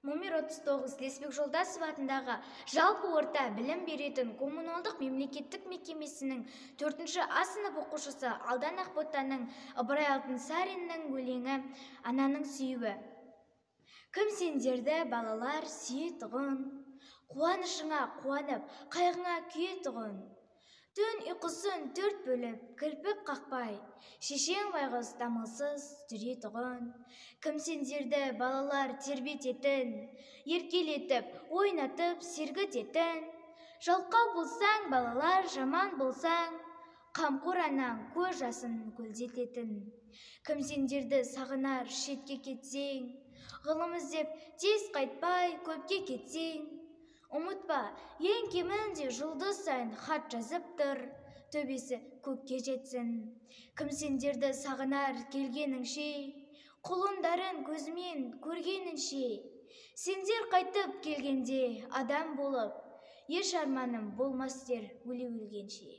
Номер 39 Леспек Жолдасов атындағы жалпы орта білім беретін коммуналдық мемлекеттік мекемесінің 4-ші А сынып оқушысы Алдан Ақботаның Ыбырай Алтынсариннің өлеңі «Ананың сүйуі». Кім сендерді балалар сүйе тұғын, қуанышыңа қуанып, қайғыңа күйе тұғын. Түн ұйқысын 4 бөліп, кірпік қақпай, шешең байғұс дамылсыз жүре тұғын. Кім сендерді балалар тербететін, еркелетіп, ойнатып, сергітетін. Жалқау болсаң, балалар жаман болсаң, қамқор анаң көз жасын көлдететін. Кім сендерді сағынар шетке кетсең, ғылым іздеп тез қайтпай көпке кетсең. Ұмытпа, ең кемінде жұлдыз сайын хат жазып тұр, төбесі көкке жетсін. Кім сендерді сағынар келгеніңше, құлындарын көзімен көргенінше. Сендер қайтып келгенде адам болып, еш арманым болмас дер өле өлгенше.